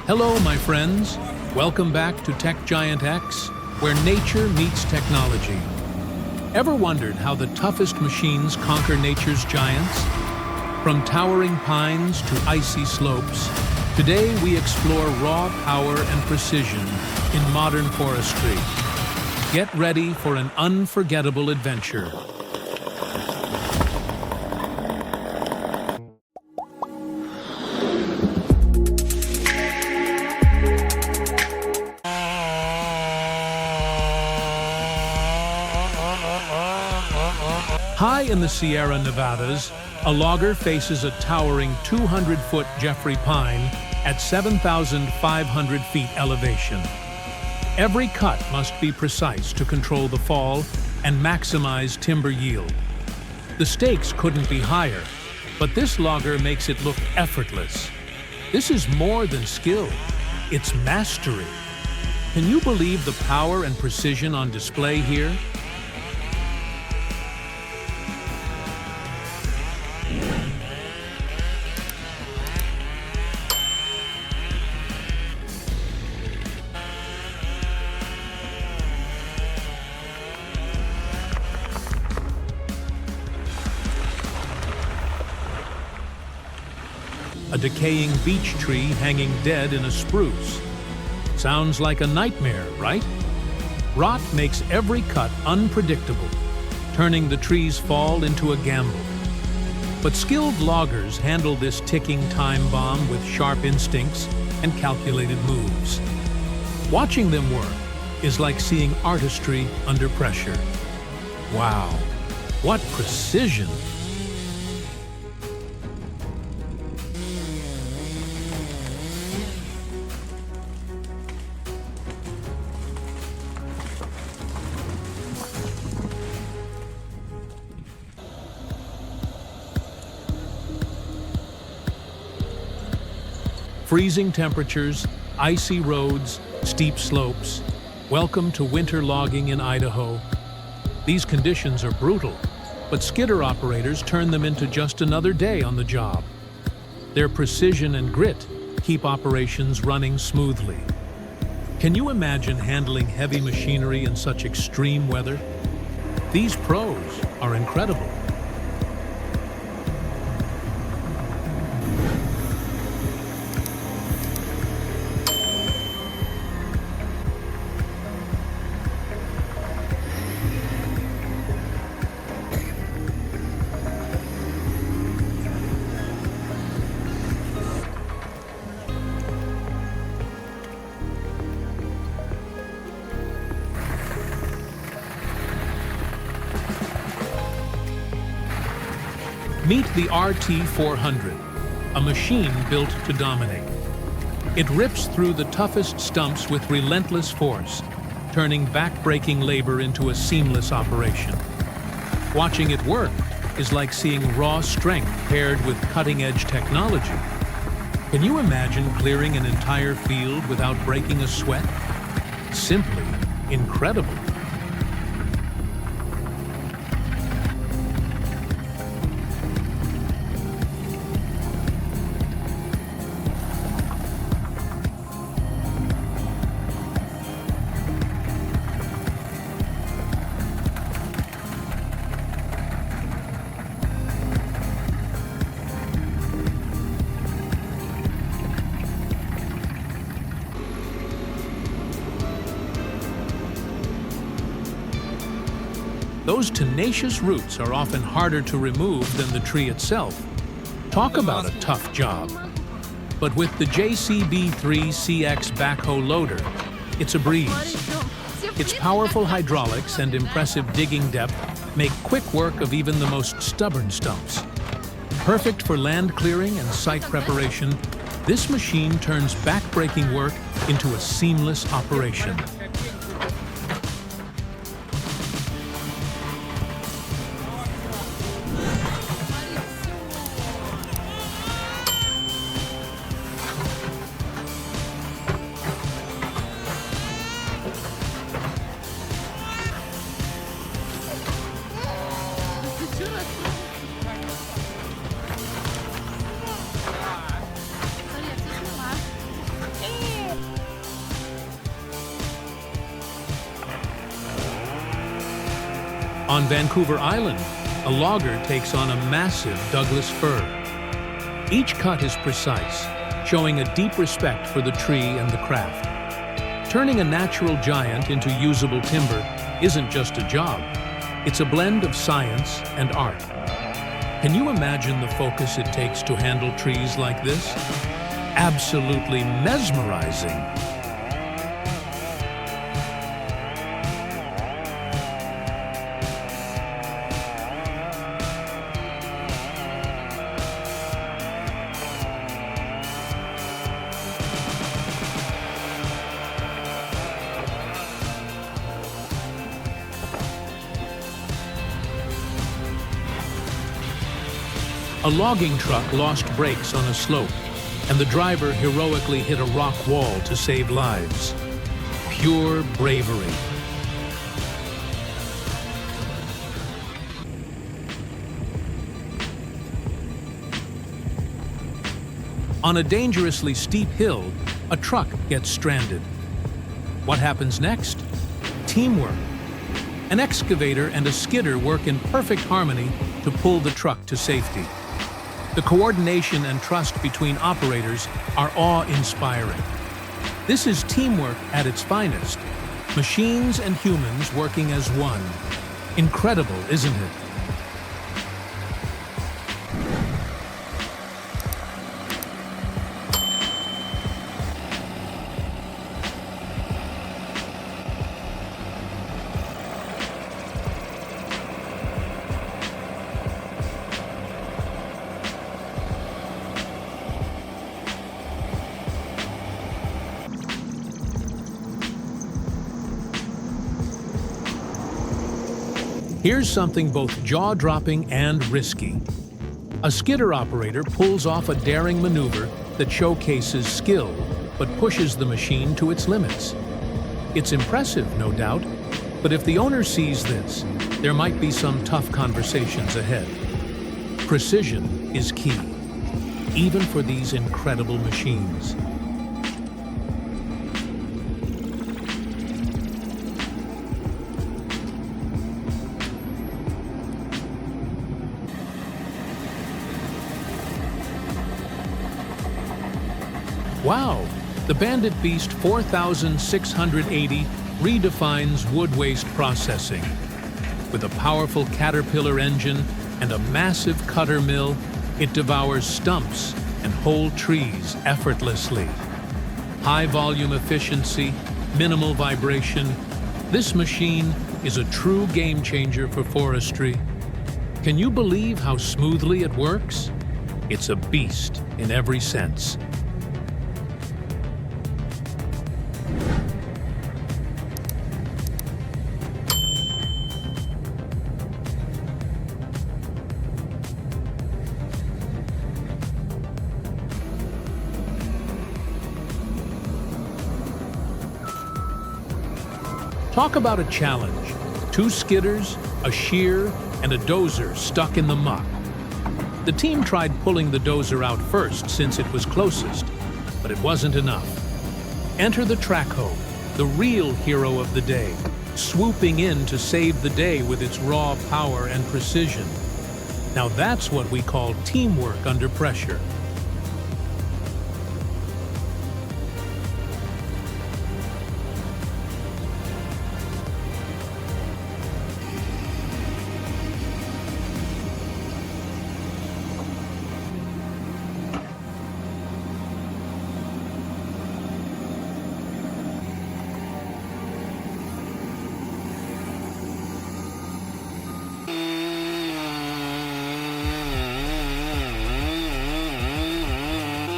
Hello, my friends. Welcome back to TechGiantX, where nature meets technology. Ever wondered how the toughest machines conquer nature's giants? From towering pines to icy slopes, today we explore raw power and precision in modern forestry. Get ready for an unforgettable adventure. High in the Sierra Nevadas, a logger faces a towering 200-foot Jeffrey pine at 7,500 feet elevation. Every cut must be precise to control the fall and maximize timber yield. The stakes couldn't be higher, but this logger makes it look effortless. This is more than skill, it's mastery. Can you believe the power and precision on display here? A decaying beech tree hanging dead in a spruce. Sounds like a nightmare, right? Rot makes every cut unpredictable, turning the tree's fall into a gamble. But skilled loggers handle this ticking time bomb with sharp instincts and calculated moves. Watching them work is like seeing artistry under pressure. Wow, what precision! Freezing temperatures, icy roads, steep slopes. Welcome to winter logging in Idaho. These conditions are brutal, but skidder operators turn them into just another day on the job. Their precision and grit keep operations running smoothly. Can you imagine handling heavy machinery in such extreme weather? These pros are incredible. Meet the RT400, a machine built to dominate. It rips through the toughest stumps with relentless force, turning back-breaking labor into a seamless operation. Watching it work is like seeing raw strength paired with cutting-edge technology. Can you imagine clearing an entire field without breaking a sweat? Simply incredible. Those tenacious roots are often harder to remove than the tree itself. Talk about a tough job. But with the JCB3CX backhoe loader, it's a breeze. Its powerful hydraulics and impressive digging depth make quick work of even the most stubborn stumps. Perfect for land clearing and site preparation, this machine turns back-breaking work into a seamless operation. On Vancouver Island, a logger takes on a massive Douglas fir. Each cut is precise, showing a deep respect for the tree and the craft. Turning a natural giant into usable timber isn't just a job, it's a blend of science and art. Can you imagine the focus it takes to handle trees like this? Absolutely mesmerizing. A logging truck lost brakes on a slope, and the driver heroically hit a rock wall to save lives. Pure bravery. On a dangerously steep hill, a truck gets stranded. What happens next? Teamwork. An excavator and a skidder work in perfect harmony to pull the truck to safety. The coordination and trust between operators are awe-inspiring. This is teamwork at its finest. Machines and humans working as one. Incredible, isn't it? Here's something both jaw-dropping and risky. A skidder operator pulls off a daring maneuver that showcases skill, but pushes the machine to its limits. It's impressive, no doubt, but if the owner sees this, there might be some tough conversations ahead. Precision is key, even for these incredible machines. Wow, the Bandit Beast 4680 redefines wood waste processing. With a powerful Caterpillar engine and a massive cutter mill, it devours stumps and whole trees effortlessly. High volume efficiency, minimal vibration. This machine is a true game changer for forestry. Can you believe how smoothly it works? It's a beast in every sense. Talk about a challenge. 2 skidders, a shear, and a dozer stuck in the muck. The team tried pulling the dozer out first since it was closest, but it wasn't enough. Enter the track hoe, the real hero of the day, swooping in to save the day with its raw power and precision. Now that's what we call teamwork under pressure.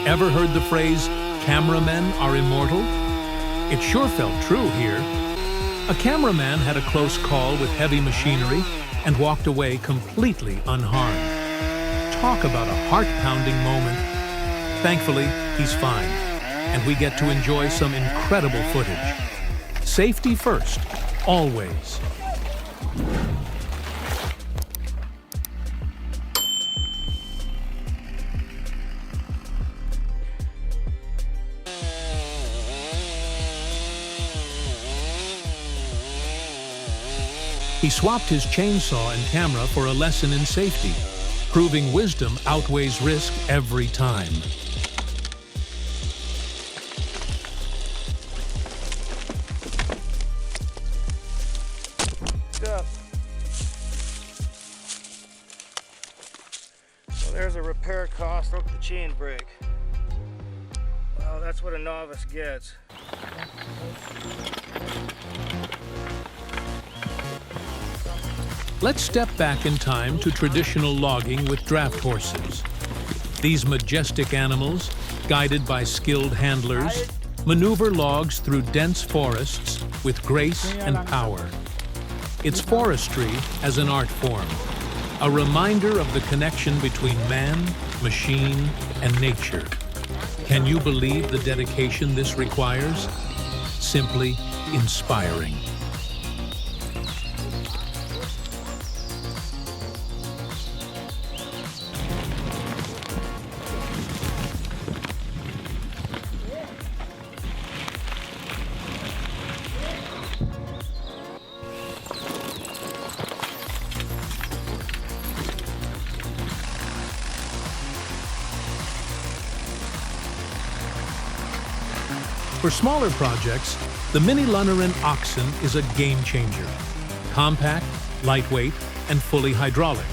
Ever heard the phrase, "Cameramen are immortal"? It sure felt true here. A cameraman had a close call with heavy machinery and walked away completely unharmed. Talk about a heart-pounding moment. Thankfully, he's fine, and we get to enjoy some incredible footage. Safety first, always. He swapped his chainsaw and camera for a lesson in safety, proving wisdom outweighs risk every time. Well, there's a repair cost. Look at the chain break. Well, that's what a novice gets. Let's step back in time to traditional logging with draft horses. These majestic animals, guided by skilled handlers, maneuver logs through dense forests with grace and power. It's forestry as an art form, a reminder of the connection between man, machine, and nature. Can you believe the dedication this requires? Simply inspiring. For smaller projects, the Mini Lunneran Oxen is a game changer. Compact, lightweight, and fully hydraulic.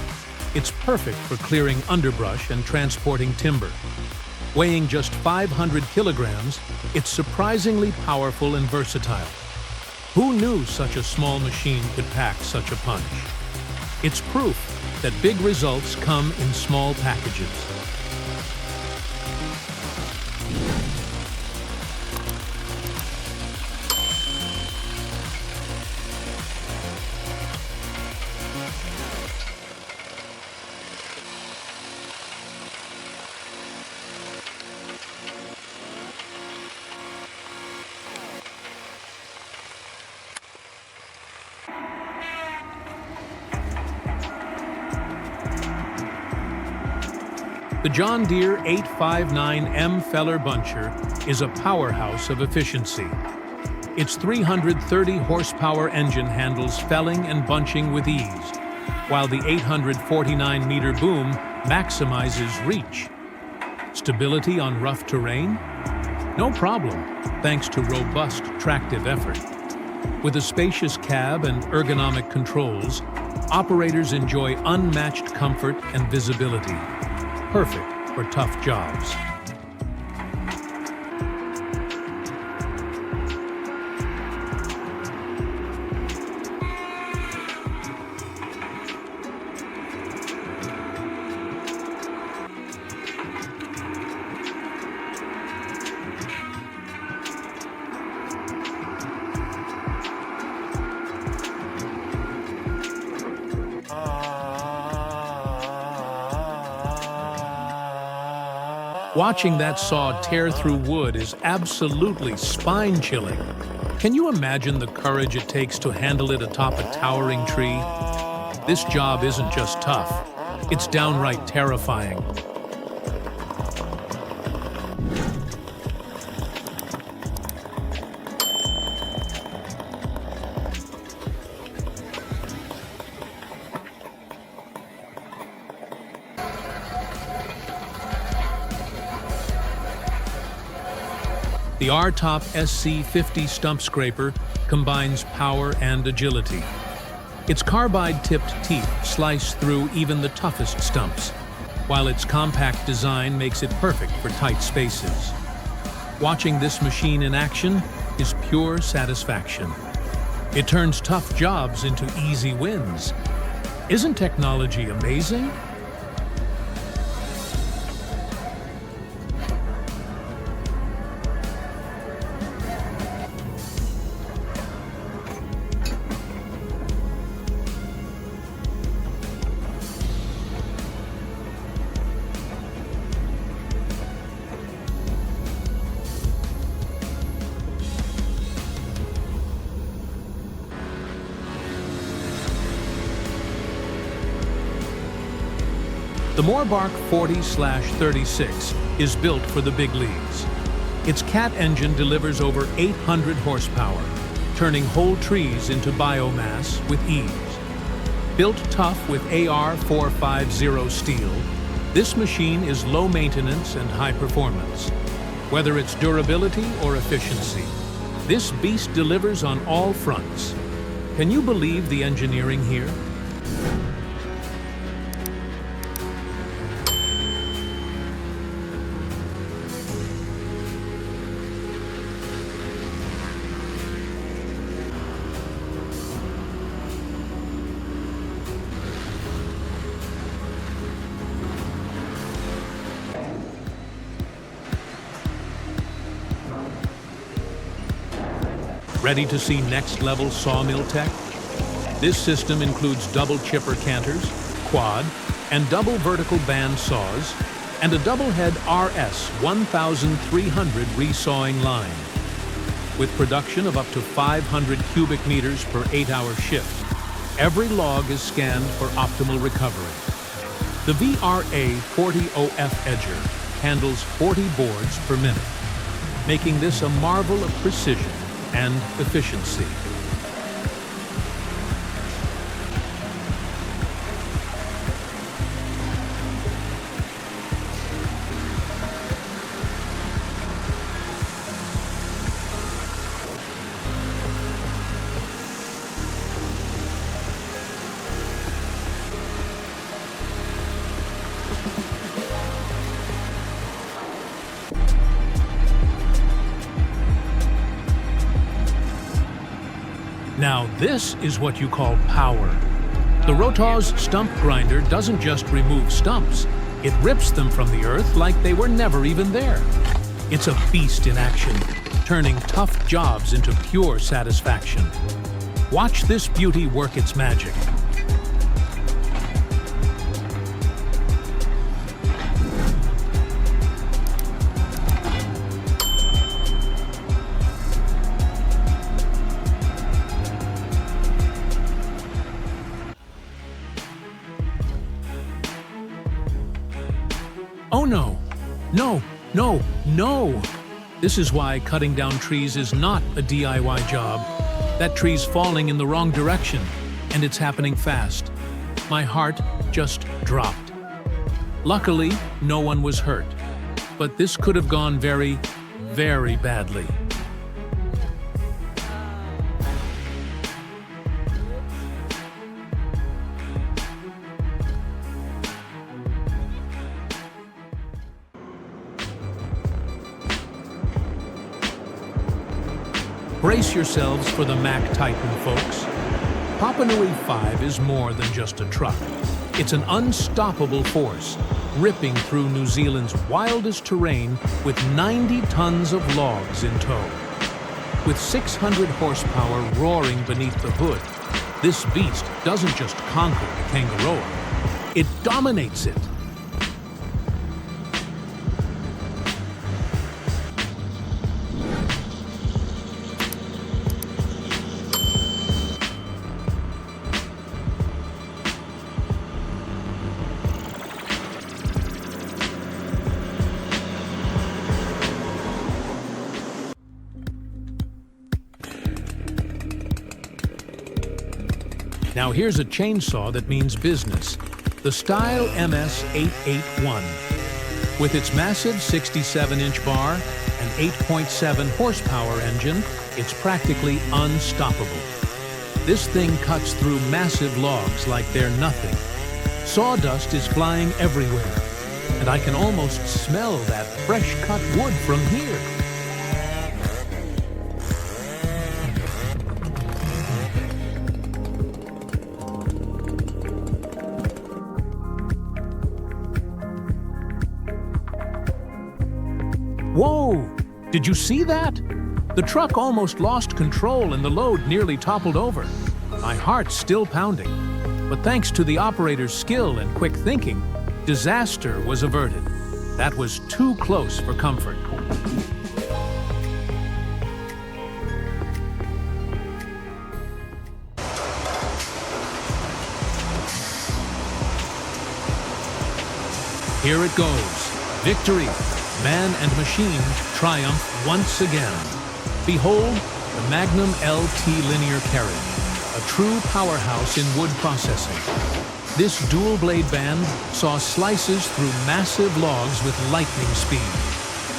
It's perfect for clearing underbrush and transporting timber. Weighing just 500 kilograms, it's surprisingly powerful and versatile. Who knew such a small machine could pack such a punch? It's proof that big results come in small packages. The John Deere 859M Feller Buncher is a powerhouse of efficiency. Its 330 horsepower engine handles felling and bunching with ease, while the 849-meter boom maximizes reach. Stability on rough terrain? No problem, thanks to robust tractive effort. With a spacious cab and ergonomic controls, operators enjoy unmatched comfort and visibility. Perfect for tough jobs. Watching that saw tear through wood is absolutely spine-chilling. Can you imagine the courage it takes to handle it atop a towering tree? This job isn't just tough, it's downright terrifying. The R-Top SC50 stump scraper combines power and agility. Its carbide-tipped teeth slice through even the toughest stumps, while its compact design makes it perfect for tight spaces. Watching this machine in action is pure satisfaction. It turns tough jobs into easy wins. Isn't technology amazing? The Moorbark 40/36 is built for the big leagues. Its Cat engine delivers over 800 horsepower, turning whole trees into biomass with ease. Built tough with AR450 steel, this machine is low maintenance and high performance. Whether it's durability or efficiency, this beast delivers on all fronts. Can you believe the engineering here? Ready to see next-level sawmill tech? This system includes double chipper canters, quad, and double vertical band saws, and a double-head RS1300 resawing line. With production of up to 500 cubic meters per 8-hour shift, every log is scanned for optimal recovery. The VRA40OF edger handles 40 boards per minute, making this a marvel of precision and efficiency. Now this is what you call power. The Rotor's stump grinder doesn't just remove stumps, it rips them from the earth like they were never even there. It's a beast in action, turning tough jobs into pure satisfaction. Watch this beauty work its magic. Oh no, no, no, no! This is why cutting down trees is not a DIY job. That tree's falling in the wrong direction, and it's happening fast. My heart just dropped. Luckily, no one was hurt, but this could have gone very, very badly. Brace yourselves for the Mac Titan, folks. Papa Nui 5 is more than just a truck. It's an unstoppable force, ripping through New Zealand's wildest terrain with 90 tons of logs in tow. With 600 horsepower roaring beneath the hood, this beast doesn't just conquer the Kangaroa, it dominates it. Now here's a chainsaw that means business, the Style MS-881. With its massive 67-inch bar and 8.7 horsepower engine, it's practically unstoppable. This thing cuts through massive logs like they're nothing. Sawdust is flying everywhere, and I can almost smell that fresh-cut wood from here. Whoa! Did you see that? The truck almost lost control and the load nearly toppled over. My heart's still pounding. But thanks to the operator's skill and quick thinking, disaster was averted. That was too close for comfort. Here it goes. Victory. Man and machine triumph once again. Behold the Magnum LT linear carriage. a true powerhouse in wood processing. This dual-blade band saw slices through massive logs with lightning speed.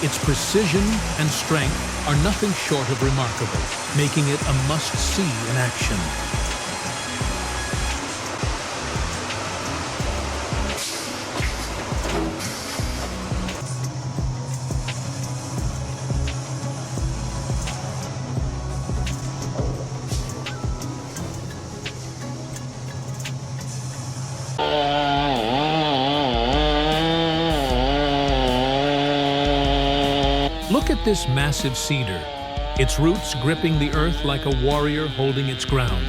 Its precision and strength are nothing short of remarkable, making it a must-see in action. Look at this massive cedar, its roots gripping the earth like a warrior holding its ground.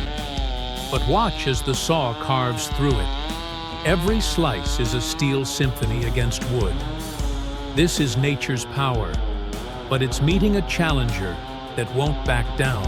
But watch as the saw carves through it. Every slice is a steel symphony against wood. This is nature's power, but it's meeting a challenger that won't back down.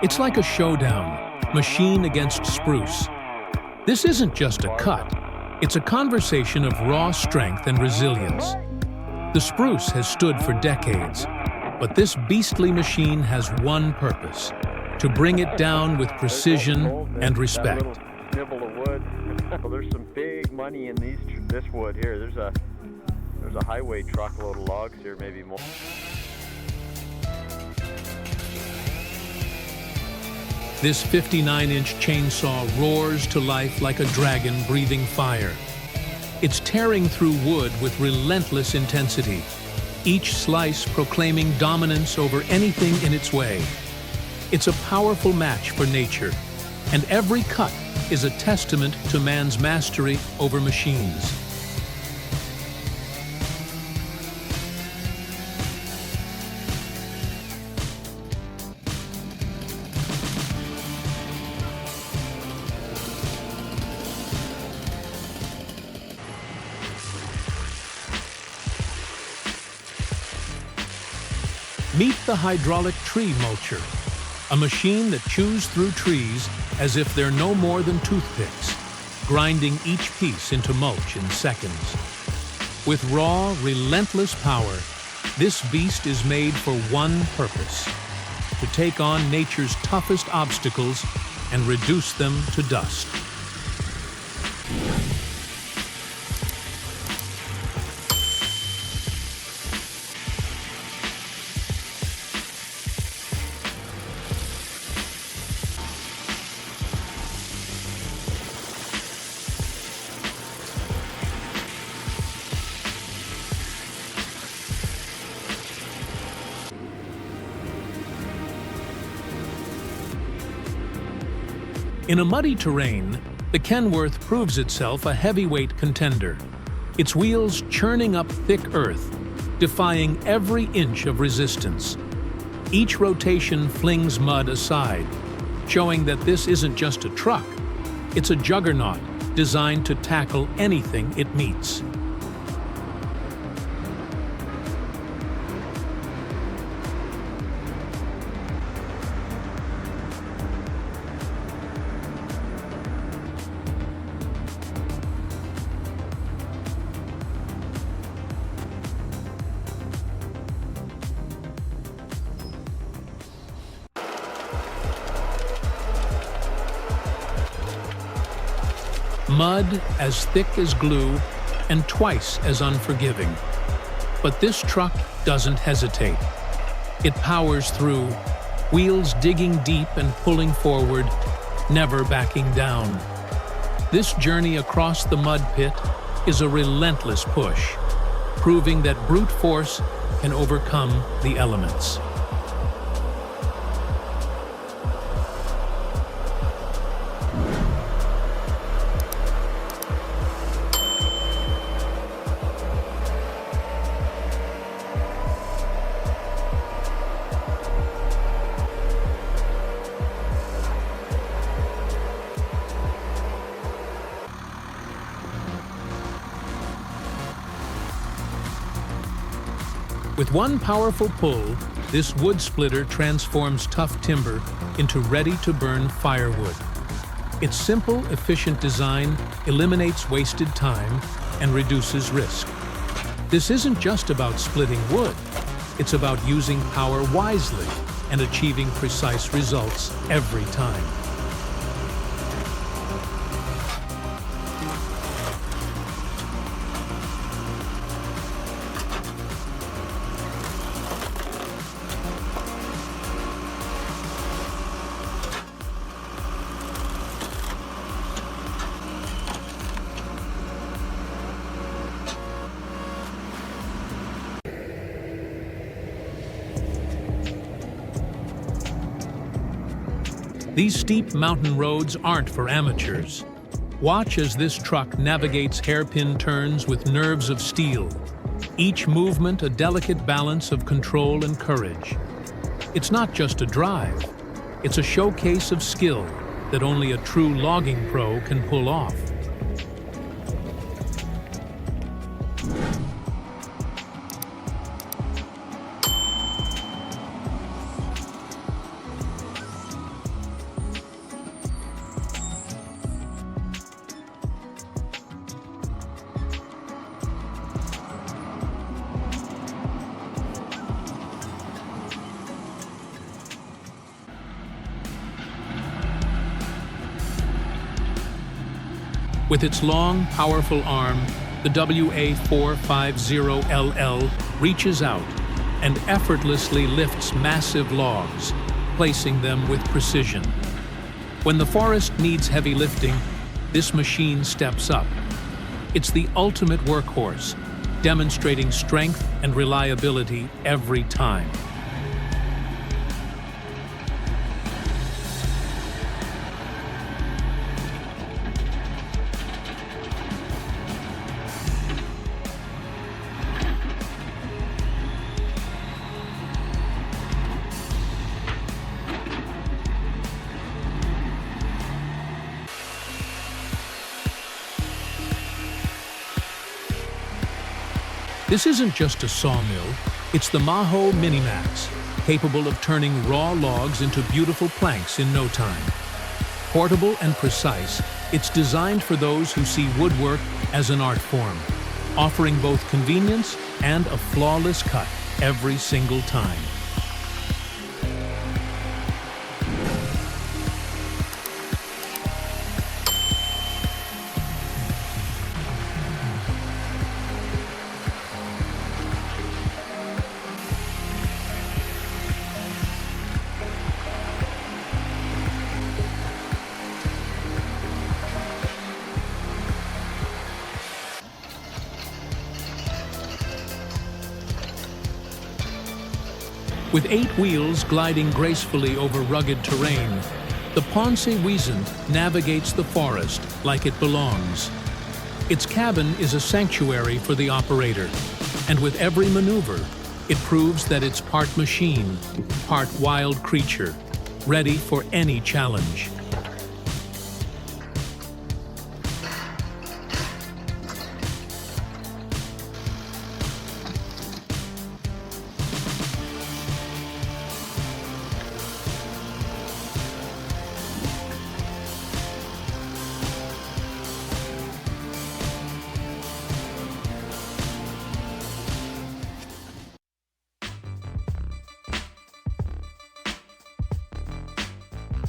It's like a showdown, machine against spruce. This isn't just a cut, it's a conversation of raw strength and resilience. The spruce has stood for decades, but this beastly machine has one purpose: to bring it down with precision and respect. That little nibble of wood. Well, there's some big money in this wood here. There's a highway truckload of logs here, maybe more. This 59-inch chainsaw roars to life like a dragon breathing fire. It's tearing through wood with relentless intensity, each slice proclaiming dominance over anything in its way. It's a powerful match for nature, and every cut is a testament to man's mastery over machines. Meet the hydraulic tree mulcher, a machine that chews through trees as if they're no more than toothpicks, grinding each piece into mulch in seconds. With raw, relentless power, this beast is made for one purpose: to take on nature's toughest obstacles and reduce them to dust. In a muddy terrain, the Kenworth proves itself a heavyweight contender, its wheels churning up thick earth, defying every inch of resistance. Each rotation flings mud aside, showing that this isn't just a truck, it's a juggernaut designed to tackle anything it meets. Mud as thick as glue and twice as unforgiving. But this truck doesn't hesitate. It powers through, wheels digging deep and pulling forward, never backing down. This journey across the mud pit is a relentless push, proving that brute force can overcome the elements. With one powerful pull, this wood splitter transforms tough timber into ready-to-burn firewood. Its simple, efficient design eliminates wasted time and reduces risk. This isn't just about splitting wood. It's about using power wisely and achieving precise results every time. These steep mountain roads aren't for amateurs. Watch as this truck navigates hairpin turns with nerves of steel. Each movement a delicate balance of control and courage. It's not just a drive. It's a showcase of skill that only a true logging pro can pull off. With its long, powerful arm, the WA450LL reaches out and effortlessly lifts massive logs, placing them with precision. When the forest needs heavy lifting, this machine steps up. It's the ultimate workhorse, demonstrating strength and reliability every time. This isn't just a sawmill, it's the Maho Minimax, capable of turning raw logs into beautiful planks in no time. Portable and precise, it's designed for those who see woodwork as an art form, offering both convenience and a flawless cut every single time. With 8 wheels gliding gracefully over rugged terrain, the Ponce Wiesent navigates the forest like it belongs. Its cabin is a sanctuary for the operator, and with every maneuver, it proves that it's part machine, part wild creature, ready for any challenge.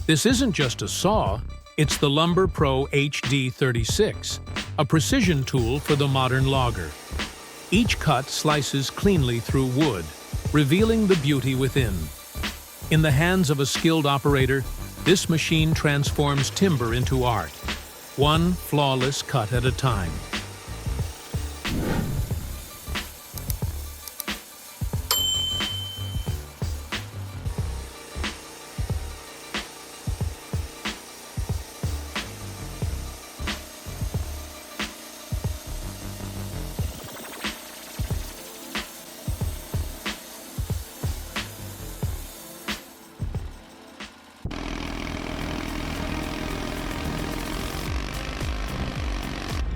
This isn't just a saw, it's the Lumber Pro HD36, a precision tool for the modern logger. Each cut slices cleanly through wood, revealing the beauty within. In the hands of a skilled operator, this machine transforms timber into art, one flawless cut at a time.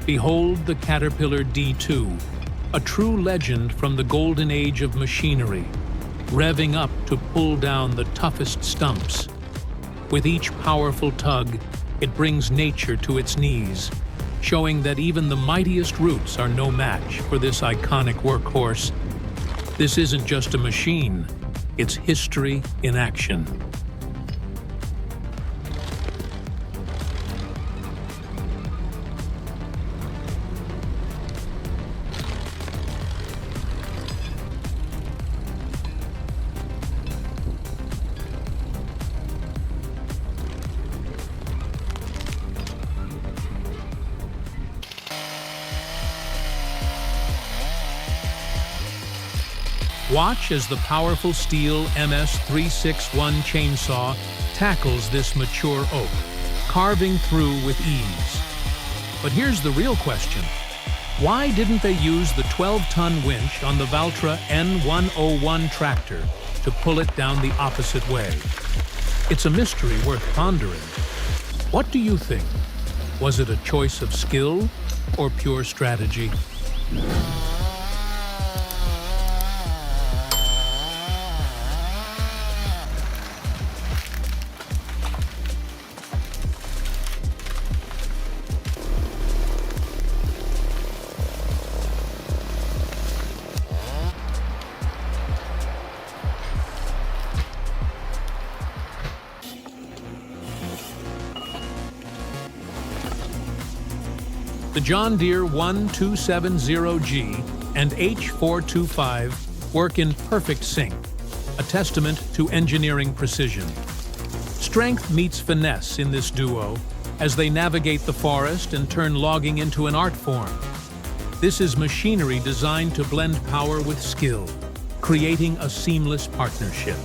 Behold the Caterpillar D2, a true legend from the golden age of machinery, revving up to pull down the toughest stumps. With each powerful tug, it brings nature to its knees, showing that even the mightiest roots are no match for this iconic workhorse. This isn't just a machine, it's history in action. Watch as the powerful steel MS-361 chainsaw tackles this mature oak, carving through with ease. But here's the real question. Why didn't they use the 12-ton winch on the Valtra N101 tractor to pull it down the opposite way? It's a mystery worth pondering. What do you think? Was it a choice of skill or pure strategy? The John Deere 1270G and H425 work in perfect sync, a testament to engineering precision. Strength meets finesse in this duo as they navigate the forest and turn logging into an art form. This is machinery designed to blend power with skill, creating a seamless partnership.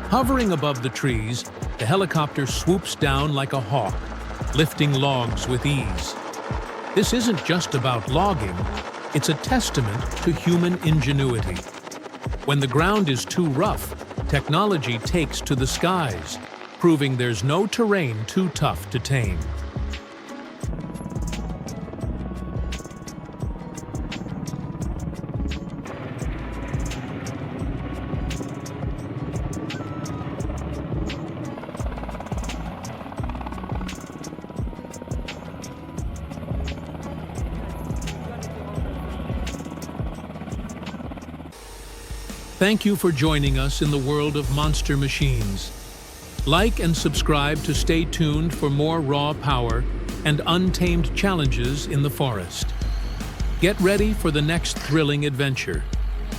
Hovering above the trees, the helicopter swoops down like a hawk, lifting logs with ease. This isn't just about logging, it's a testament to human ingenuity. When the ground is too rough, technology takes to the skies, proving there's no terrain too tough to tame. Thank you for joining us in the world of monster machines. Like and subscribe to stay tuned for more raw power and untamed challenges in the forest. Get ready for the next thrilling adventure,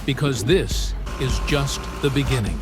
because this is just the beginning.